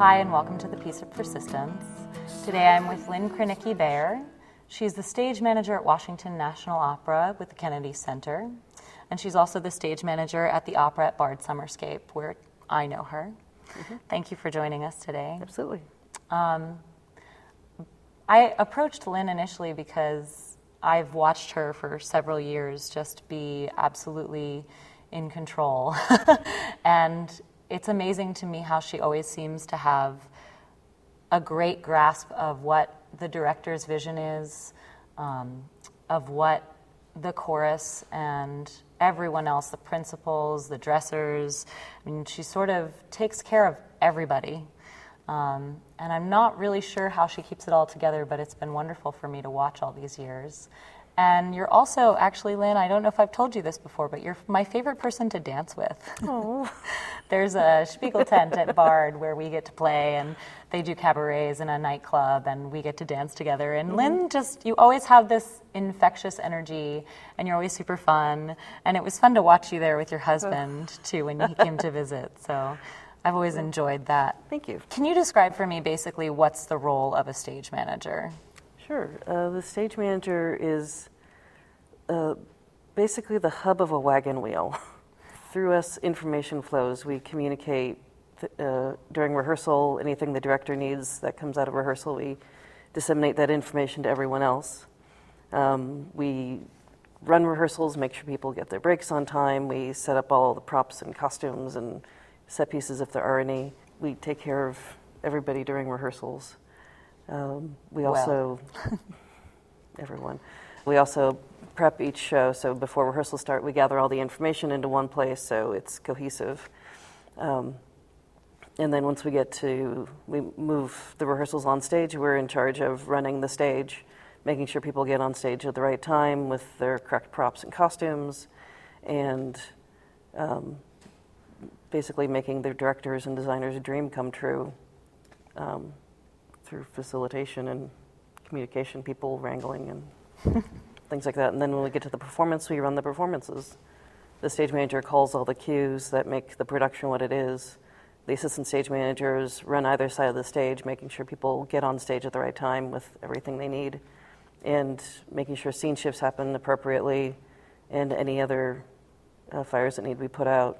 Hi, and welcome to The Piece of Persistence. Today I'm with Lynn Krynicki Bayer. She's the stage manager at Washington National Opera with the Kennedy Center, and she's also the stage manager at the opera at Bard Summerscape, where I know her. Mm-hmm. Thank you for joining us today. Absolutely. I approached Lynn initially because I've watched her for several years just be absolutely in control. And it's amazing to me how she always seems to have a great grasp of what the director's vision is, of what the chorus and everyone else, the principals, the dressers, I mean, she sort of takes care of everybody. And I'm not really sure how she keeps it all together, but it's been wonderful for me to watch all these years. And you're also, actually, Lynn, I don't know if I've told you this before, but you're my favorite person to dance with. Oh. There's a Spiegel tent at Bard where we get to play, and they do cabarets in a nightclub, and we get to dance together. And Lynn, you always have this infectious energy, and you're always super fun. And it was fun to watch you there with your husband, too, when he came to visit. So I've always enjoyed that. Thank you. Can you describe for me basically what's the role of a stage manager? Sure. The stage manager is basically the hub of a wagon wheel. Through us, information flows. We communicate during rehearsal. Anything the director needs that comes out of rehearsal, we disseminate that information to everyone else. We run rehearsals, make sure people get their breaks on time. We set up all the props and costumes and set pieces if there are any. We take care of everybody during rehearsals. We also, everyone, we also prep each show. So before rehearsals start, we gather all the information into one place so it's cohesive. And then once we move the rehearsals on stage, we're in charge of running the stage, making sure people get on stage at the right time with their correct props and costumes, and basically making the directors' and designers' dream come true. Through facilitation and communication, people wrangling and things like that. And then when we get to the performance, we run the performances. The stage manager calls all the cues that make the production what it is. The assistant stage managers run either side of the stage, making sure people get on stage at the right time with everything they need, and making sure scene shifts happen appropriately, and any other fires that need to be put out.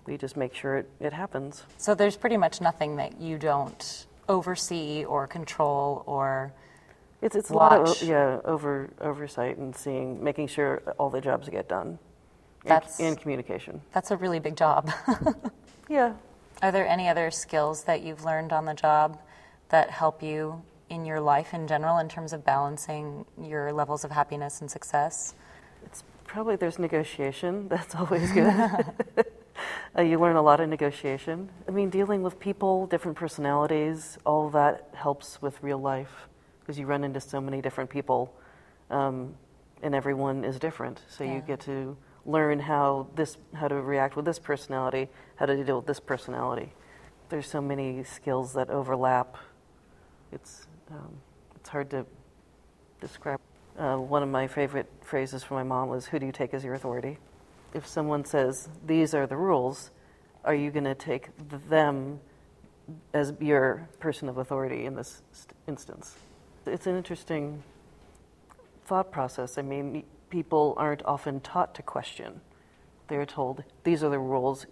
We just make sure it happens. So there's pretty much nothing that you don't oversee or control or it's watch. A lot of oversight and making sure all the jobs get done. And communication. That's a really big job. Yeah. Are there any other skills that you've learned on the job that help you in your life in general in terms of balancing your levels of happiness and success? There's negotiation. That's always good. You learn a lot of negotiation. I mean, dealing with people, different personalities, all of that helps with real life because you run into so many different people, and everyone is different. So you get to learn how to react with this personality, how to deal with this personality. There's so many skills that overlap. It's hard to describe. One of my favorite phrases from my mom was, "Who do you take as your authority?" If someone says, "These are the rules," are you going to take them as your person of authority in this instance? It's an interesting thought process. I mean, people aren't often taught to question. They're told, "These are the rules,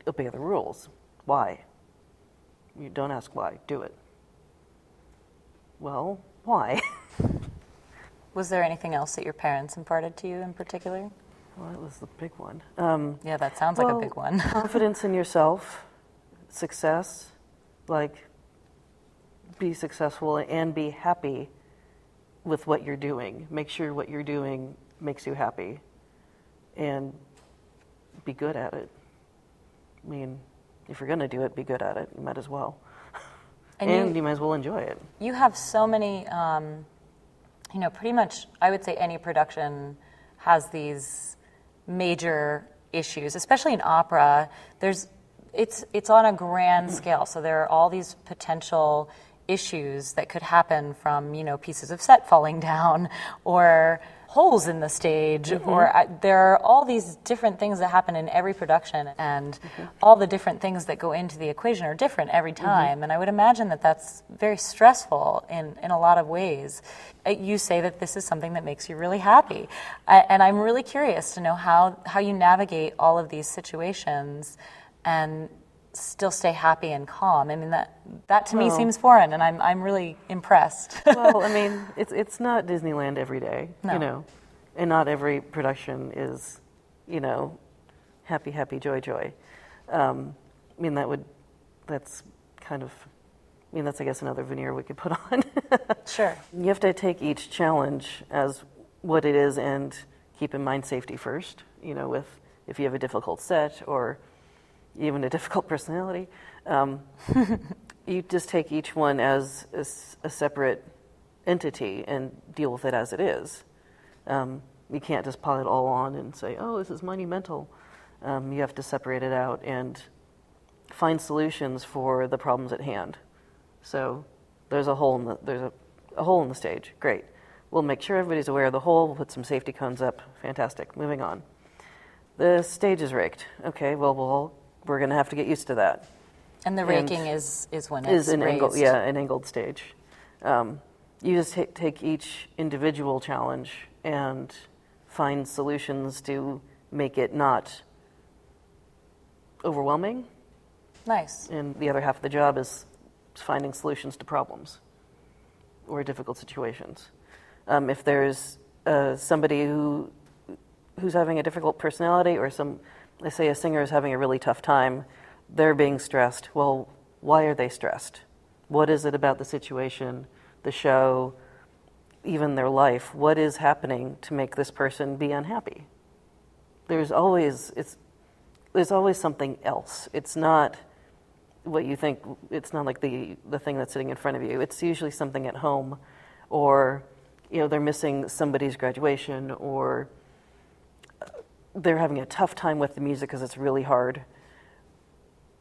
obey the rules." Why? You don't ask why, do it. Well, why? Was there anything else that your parents imparted to you in particular? Well, that was the big one. Yeah, that sounds like a big one. Confidence in yourself, success, be successful and be happy with what you're doing. Make sure what you're doing makes you happy and be good at it. I mean, if you're going to do it, be good at it. You might as well. And you might as well enjoy it. You have so many, pretty much, I would say any production has these major issues, especially in opera. It's on a grand scale, so there are all these potential issues that could happen from pieces of set falling down or holes in the stage, or there are all these different things that happen in every production, and all the different things that go into the equation are different every time. And I would imagine that that's very stressful in a lot of ways. You say that this is something that makes you really happy. And I'm really curious to know how you navigate all of these situations and still stay happy and calm. I mean, that to me seems foreign, and I'm really impressed. Well, I mean, it's not Disneyland every day, No. you know, and not every production is, you know, happy, happy, joy, joy. I mean, that's kind of, I mean, that's, I guess, another veneer we could put on. Sure. You have to take each challenge as what it is and keep in mind safety first, you know, if you have a difficult set or even a difficult personality. You just take each one as a separate entity and deal with it as it is. You can't just pile it all on and say, oh, this is monumental. You have to separate it out and find solutions for the problems at hand. So there's a hole in the stage. Great. We'll make sure everybody's aware of the hole. We'll put some safety cones up. Fantastic. Moving on. The stage is raked. Okay, well, we're going to have to get used to that. And the raking is when it's an raised. an angled stage. You just take each individual challenge and find solutions to make it not overwhelming. Nice. And the other half of the job is finding solutions to problems or difficult situations. If there's somebody who's having a difficult personality, or let's say a singer is having a really tough time, they're being stressed. Well, why are they stressed? What is it about the situation, the show, even their life? What is happening to make this person be unhappy? There's always something else. It's not what you think. It's not like the thing that's sitting in front of you. It's usually something at home, or they're missing somebody's graduation, or they're having a tough time with the music because it's really hard.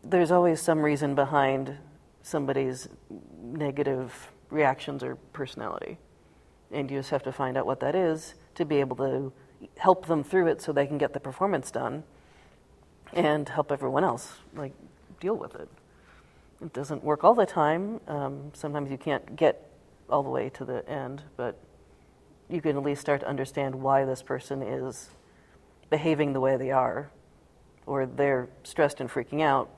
There's always some reason behind somebody's negative reactions or personality. And you just have to find out what that is to be able to help them through it so they can get the performance done and help everyone else deal with it. It doesn't work all the time. Sometimes you can't get all the way to the end, but you can at least start to understand why this person is behaving the way they are, or they're stressed and freaking out.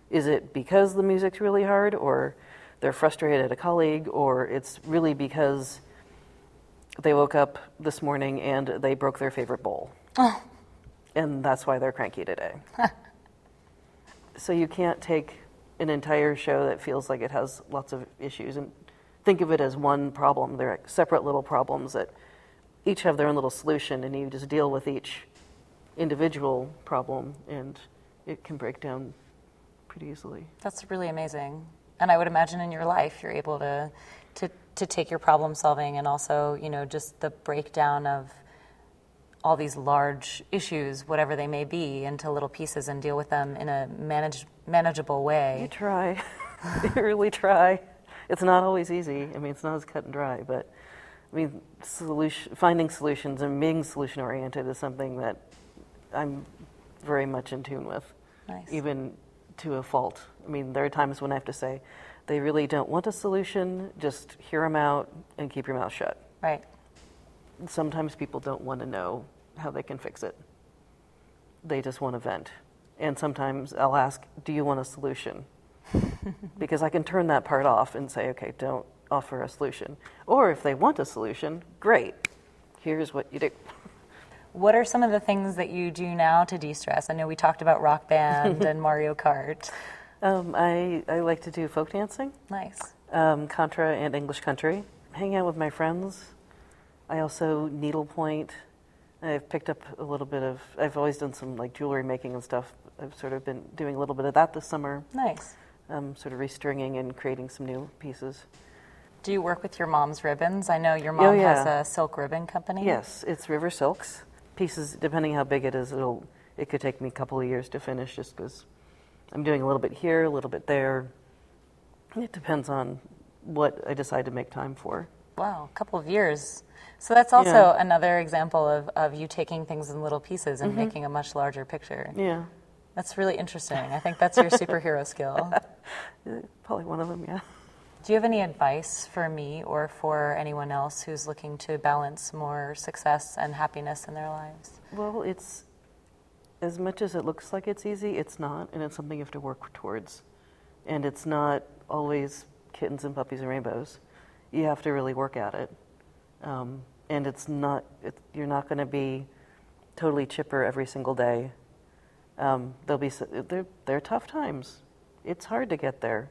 Is it because the music's really hard, or they're frustrated at a colleague, or it's really because they woke up this morning and they broke their favorite bowl? Oh. And that's why they're cranky today. So you can't take an entire show that feels like it has lots of issues and think of it as one problem. They're separate little problems that each have their own little solution, and you just deal with each individual problem, and it can break down pretty easily. That's really amazing. And I would imagine in your life you're able to take your problem solving and also, just the breakdown of all these large issues, whatever they may be, into little pieces and deal with them in a manageable way. You try. You really try. It's not always easy. I mean, it's not as cut and dry, but finding solutions and being solution-oriented is something that I'm very much in tune with. Nice. Even to a fault. I mean, there are times when I have to say, they really don't want a solution, just hear them out and keep your mouth shut. Right. Sometimes people don't want to know how they can fix it. They just want to vent. And sometimes I'll ask, do you want a solution? Because I can turn that part off and say, okay, don't offer a solution. Or if they want a solution, great, here's what you do. What are some of the things that you do now to de-stress? I know we talked about Rock Band and Mario Kart. I like to do folk dancing. Nice. Contra and English country. Hang out with my friends. I also needlepoint. I've picked up a little bit of, I've always done some jewelry making and stuff. I've sort of been doing a little bit of that this summer. Nice. Sort of restringing and creating some new pieces. Do you work with your mom's ribbons? I know your mom has a silk ribbon company. Yes, it's River Silks. Pieces, depending how big it is, it could take me a couple of years to finish just because I'm doing a little bit here, a little bit there. It depends on what I decide to make time for. Wow, a couple of years. So that's also another example of you taking things in little pieces and making a much larger picture. Yeah. That's really interesting. I think that's your superhero skill. Probably one of them, yeah. Do you have any advice for me or for anyone else who's looking to balance more success and happiness in their lives? Well, it's, as much as it looks like it's easy, it's not, and it's something you have to work towards. And it's not always kittens and puppies and rainbows. You have to really work at it. And it's not, you're not going to be totally chipper every single day. There'll be, there are tough times. It's hard to get there.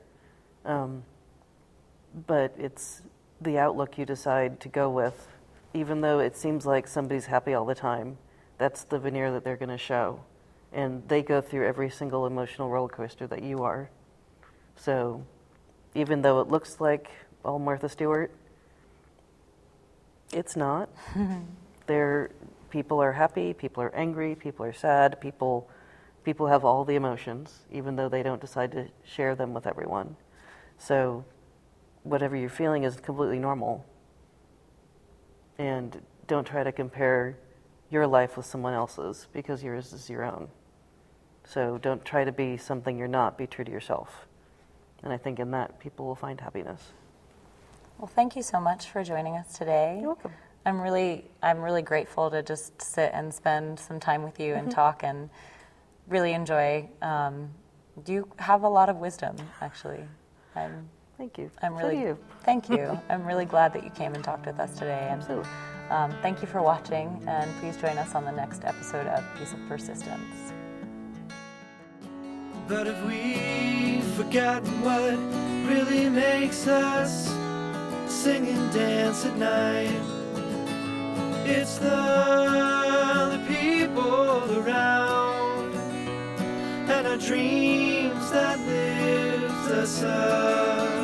But it's the outlook you decide to go with. Even though it seems like somebody's happy all the time, that's the veneer that they're going to show. And they go through every single emotional roller coaster that you are. So even though it looks like all Martha Stewart, it's not. People are happy, people are angry, people are sad, people have all the emotions, even though they don't decide to share them with everyone. So whatever you're feeling is completely normal. And don't try to compare your life with someone else's, because yours is your own. So don't try to be something you're not, be true to yourself. And I think in that, people will find happiness. Well, thank you so much for joining us today. You're welcome. I'm really grateful to just sit and spend some time with you and talk and really enjoy. You have a lot of wisdom, actually. Thank you. Thank you. I'm really glad that you came and talked with us today. And, Absolutely. thank you for watching, and please join us on the next episode of Piece of Persistence. But if we've forgotten what really makes us sing and dance at night, it's the people around and our dreams that lift us up.